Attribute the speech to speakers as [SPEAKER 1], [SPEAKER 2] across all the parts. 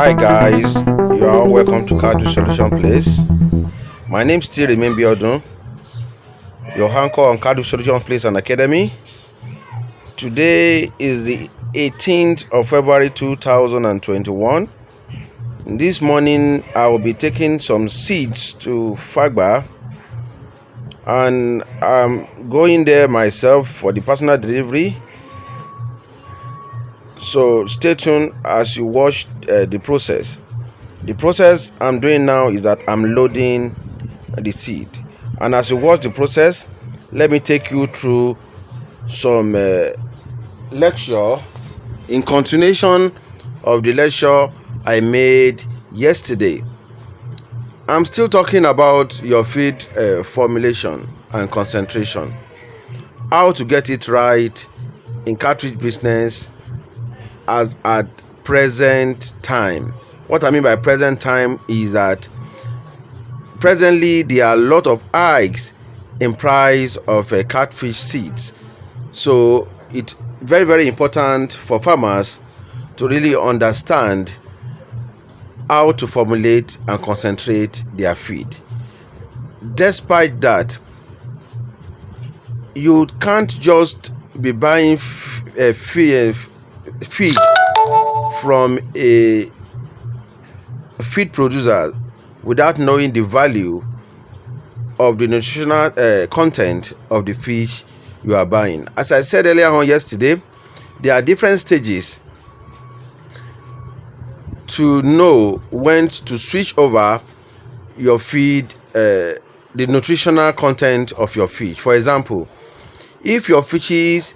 [SPEAKER 1] Hi guys, you are all welcome to Card Solution Place. My name still remain Biodun, your anchor on Card Solution Place and Academy. Today is the 18th of February 2021. This morning I will be taking some seeds to Fagba, and I'm going there myself for the personal delivery. So stay tuned as you watch the process. The process I'm doing now is that I'm loading the seed, and as you watch the process, let me take you through some lecture in continuation of the lecture I made yesterday. I'm still talking about your feed formulation and concentration, how to get it right in cartridge business as at present time. What I mean by present time is that presently there are a lot of hikes in price of catfish seeds. So it's very important for farmers to really understand how to formulate and concentrate their feed. Despite that, you can't just be buying feed from a feed producer without knowing the value of the nutritional content of the fish you are buying. As I said earlier on yesterday, there are different stages to know when to switch over your feed, the nutritional content of your fish. For example, if your fishes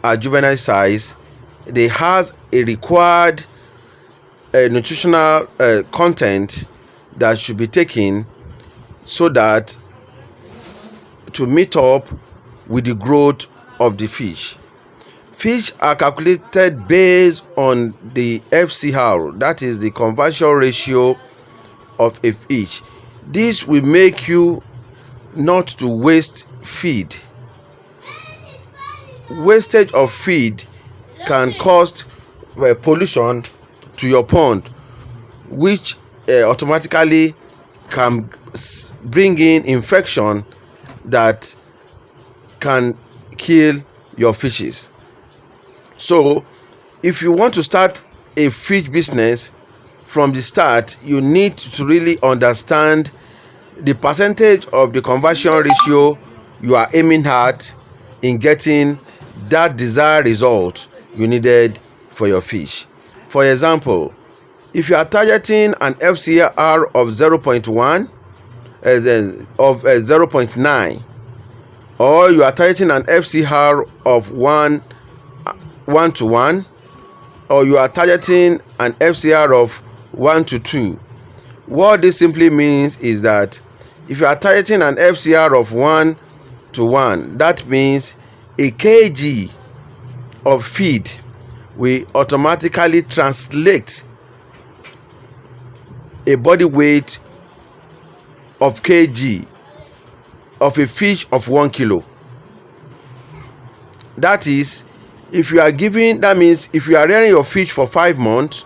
[SPEAKER 1] are juvenile size, they has a required nutritional content that should be taken so that to meet up with the growth of the fish. Fish are calculated based on the FCR, that is the conversion ratio of a fish. This will make you not to waste feed. Wastage of feed can cause pollution to your pond, which automatically can bring in infection that can kill your fishes. So if you want to start a fish business from the start, you need to really understand the percentage of the conversion ratio you are aiming at in getting that desired result you needed for your fish. For example, if you are targeting an FCR of 0.1 of 0.9, or you are targeting an FCR of 1 to 1, or you are targeting an FCR of 1 to 2, what this simply means is that if you are targeting an FCR of 1 to 1, that means a kg of feed will automatically translate a body weight of kg of a fish of 1 kilo. That is, if you are giving, that means if you are rearing your fish for 5 months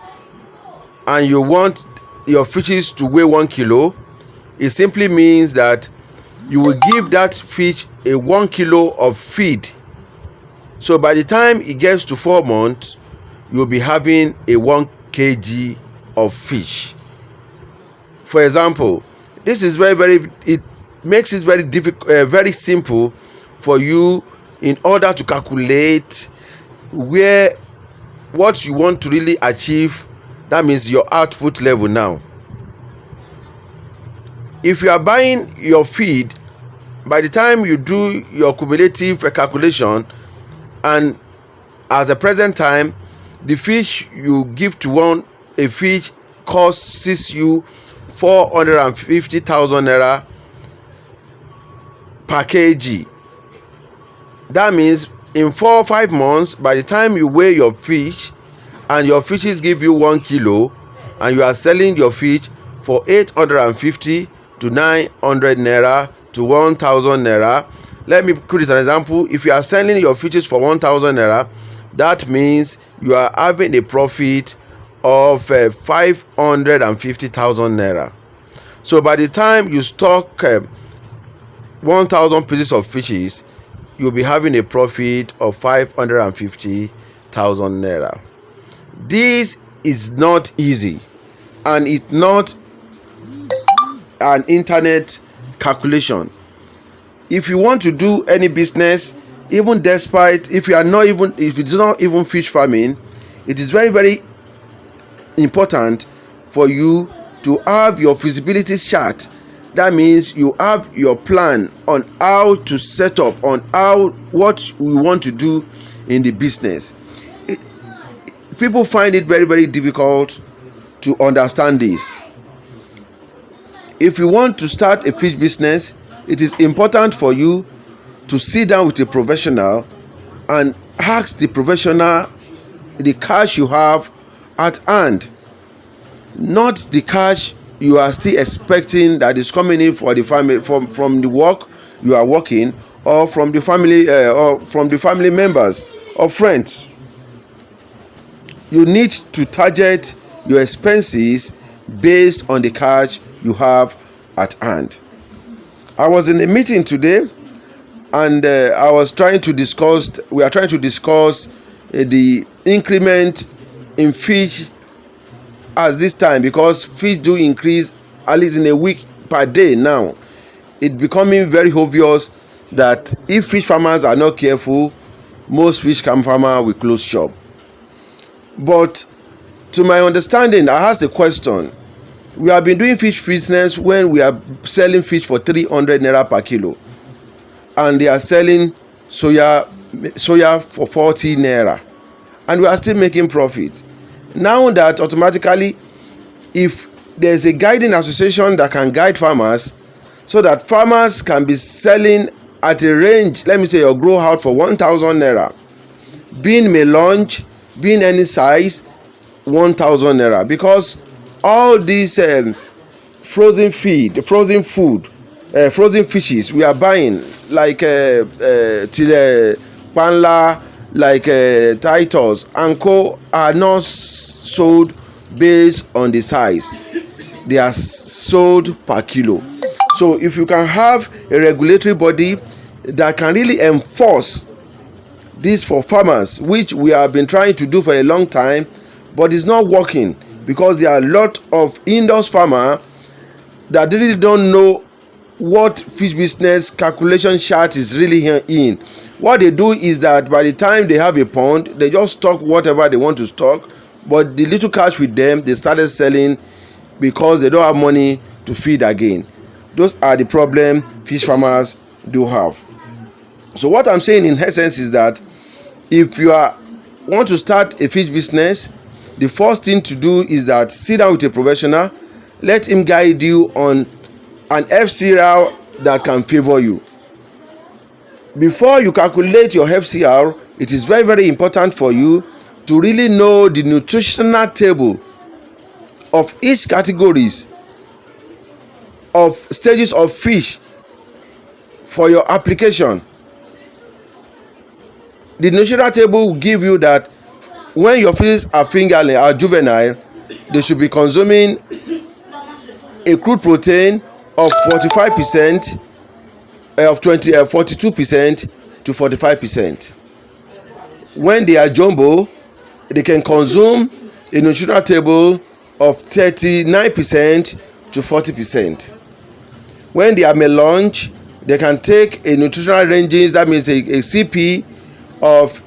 [SPEAKER 1] and you want your fishes to weigh 1 kilo, it simply means that you will give that fish a 1 kilo of feed. So by the time it gets to 4 months, you'll be having a 1 kg of fish. For example, this is it makes it very difficult, very simple for you in order to calculate what you want to really achieve. That means your output level now. If you are buying your feed, by the time you do your cumulative calculation, and at the present time the fish you give to a fish costs you 450,000 naira per kg. That means in 4 or 5 months, by the time you weigh your fish and your fishes give you 1 kilo, and you are selling your fish for 850 to 900 naira to 1,000 naira. Let me put it an example. If you are selling your fishes for 1,000 naira, that means you are having a profit of 550,000 naira. So by the time you stock 1,000 pieces of fishes, you'll be having a profit of 550,000 naira. This is not easy, and it's not an internet calculation. If you want to do any business, even despite if you do not even fish farming, it is very, very important for you to have your feasibility chart. That means you have your plan on how to set up, on what we want to do in the business. People find it very, very difficult to understand this. If you want to start a fish business, it is important for you to sit down with a professional and ask the professional the cash you have at hand, not the cash you are still expecting that is coming in for the family from the work you are working, or from the family members or friends. You need to target your expenses based on the cash you have at hand. I was in a meeting today, and we are trying to discuss the increment in fish as this time, because fish do increase at least in a week per day now. It's becoming very obvious that if fish farmers are not careful, most fish farmer will close shop. But to my understanding, I asked a question. We have been doing fish business when we are selling fish for 300 naira per kilo, and they are selling soya for 40 naira, and we are still making profit. Now that automatically, if there's a guiding association that can guide farmers, so that farmers can be selling at a range, let me say your grow out for 1,000 naira, being melange, being any size, 1,000 naira, because all these frozen fishes we are buying, like panla, like Titus and co, are not sold based on the size. They are sold per kilo. So if you can have a regulatory body that can really enforce this for farmers, which we have been trying to do for a long time, but it's not working, because there are a lot of indoors farmers that really don't know what fish business calculation chart is really in. What they do is that by the time they have a pond, they just stock whatever they want to stock, but the little cash with them, they started selling because they don't have money to feed again. Those are the problem fish farmers do have. So what I'm saying in essence is that if you want to start a fish business, the first thing to do is that sit down with a professional, let him guide you on an FCR that can favor you. Before you calculate your FCR, it is very, very important for you to really know the nutritional table of each categories of stages of fish for your application. The nutritional table will give you that when your fishes are fingerling, are juvenile, they should be consuming a crude protein of 45%, of 42% to 45%. When they are jumbo, they can consume a nutritional table of 39% to 40%. When they are melange, they can take a nutritional ranges, that means a CP of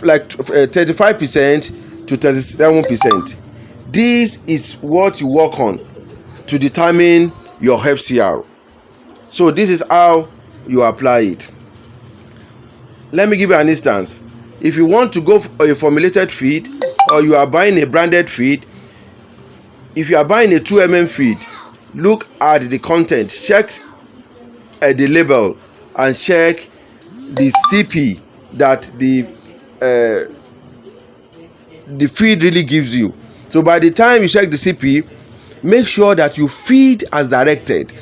[SPEAKER 1] like 35% to 37%. This is what you work on to determine your FCR. So this is how you apply it. Let me give you an instance. If you want to go for a formulated feed, or you are buying a branded feed, if you are buying a 2mm feed, look at the content, check the label, and check the CP that the feed really gives you. So by the time you check the CP, make sure that you feed as directed.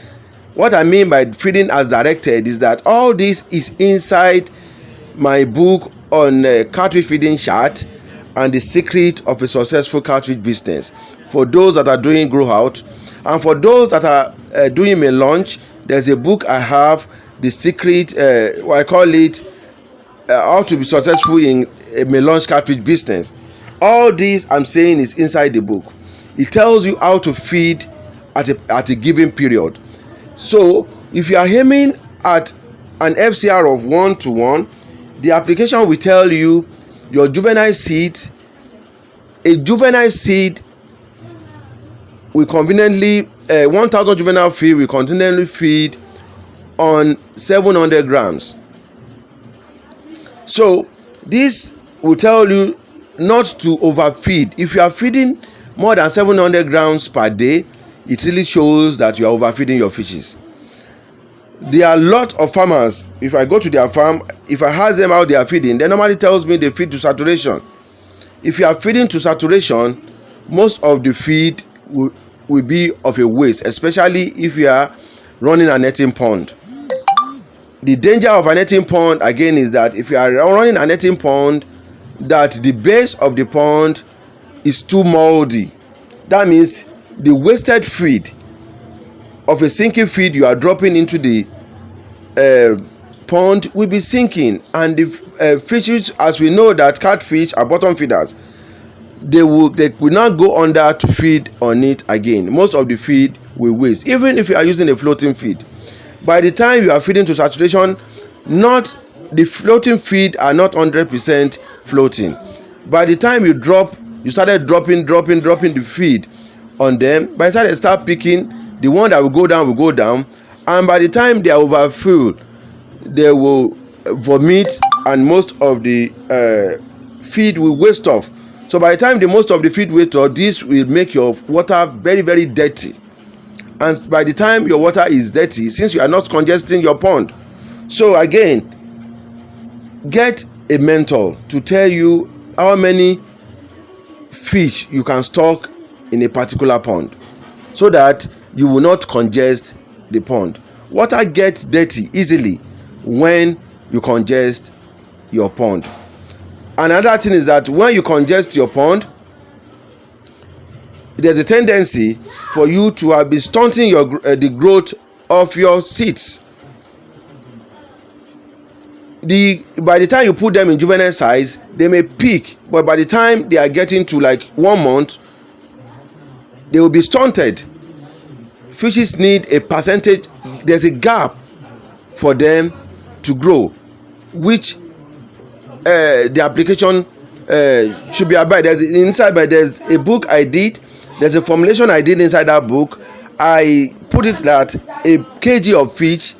[SPEAKER 1] What I mean by feeding as directed is that all this is inside my book on cattle feeding chart, and the secret of a successful cartridge business. For those that are doing grow out, and for those that are doing a launch, there's a book I have, the secret, I call it how to be successful in a launch cartridge business. All this I'm saying is inside the book. It tells you how to feed at a given period. So if you are aiming at an FCR of 1:1, the application will tell you your juvenile seed. A juvenile seed will conveniently 1,000 juvenile feed will conveniently feed on 700 grams. So this will tell you not to overfeed. If you are feeding more than 700 grams per day, it really shows that you are overfeeding your fishes. There are a lot of farmers, if I go to their farm, if I ask them how they are feeding, they normally tells me they feed to saturation. If you are feeding to saturation, most of the feed will be of a waste, especially if you are running a netting pond. The danger of a netting pond again is that if you are running a netting pond, that the base of the pond is too moldy. That means the wasted feed of a sinking feed you are dropping into the pond will be sinking, and the fishes, as we know that catfish are bottom feeders, they will not go under to feed on it again. Most of the feed will waste, even if you are using a floating feed. By the time you are feeding to saturation, not the floating feed are not 100% floating. By the time you started dropping the feed on them, by the time they start picking, the one that will go down, and by the time they are overfull, they will vomit, and most of the feed will waste off. So by the time the most of the feed waste off, this will make your water very, very dirty. And by the time your water is dirty, since you are not congesting your pond, so again, get a mentor to tell you how many fish you can stock in a particular pond, so that you will not congest the pond. Water gets dirty easily when you congest your pond. Another thing is that when you congest your pond, there's a tendency for you to be stunting the growth of your seeds. By the time you put them in juvenile size, they may peak, but by the time they are getting to like 1 month, they will be stunted. Fishes need a percentage, there's a gap for them to grow, which the application should be about. There's a book I did, there's a formulation I did inside that book. I put it that a kg of fish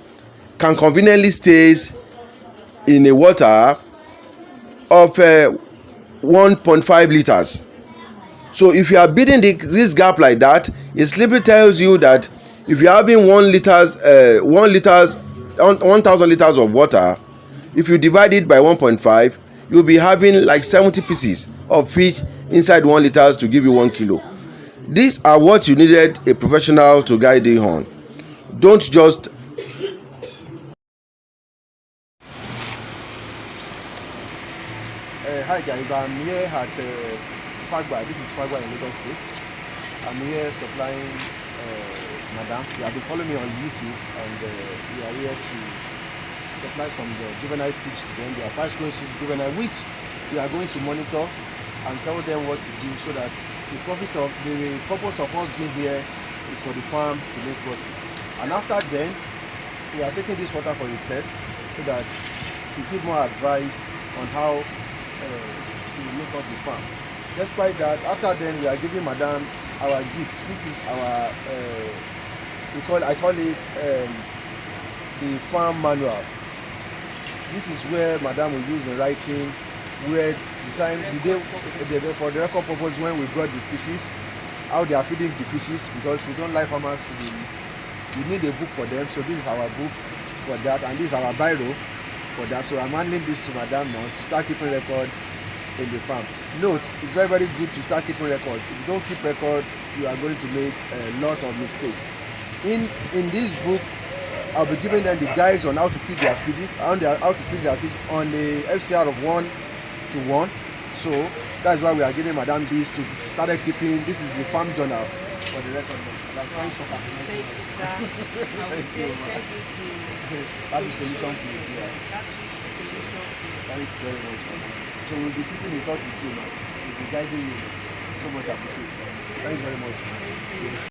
[SPEAKER 1] can conveniently stays in a water of 1.5 liters. So if you are building this gap like that, it simply tells you that if you are having 1,000 liters of water, if you divide it by 1.5, you'll be having like 70 pieces of fish inside 1 liters to give you 1 kilo. These are what you needed a professional to guide you on. Don't just hi guys, I'm here at Fagba. This is Fagba in Lagos State. I'm here supplying Madam. You have been following me on YouTube, and we are here to supply some juvenile seeds to them. They are fast growing juvenile, which we are going to monitor and tell them what to do, so that the purpose of us being here is for the farm to make profit. And after then, we are taking this water for a test, so that to give more advice on how to make up the farm. Despite that, after then, we are giving Madam our gift. This is our I call it the farm manual. This is where Madam will use in writing where for the record purpose, when we brought the fishes, how they are feeding the fishes, because we don't like farmers we need a book for them. So this is our book for that, and this is our biro for that. So I'm handing this to Madam now to start keeping record in the farm. Note, it's very, very good to start keeping records. If you don't keep record, you are going to make a lot of mistakes. In this book, I'll be giving them the guides on how to feed their fish on the FCR of 1:1. So That is why we are giving Madam this to started keeping. This is the farm journal for the record. Thanks for coming.
[SPEAKER 2] Thank you, sir. I will say thank you to
[SPEAKER 1] Happy solution for you.
[SPEAKER 2] That's solution.
[SPEAKER 1] Thanks very much. So we'll be keeping in touch with you now. We'll be guiding you. So much appreciated. Thanks very much.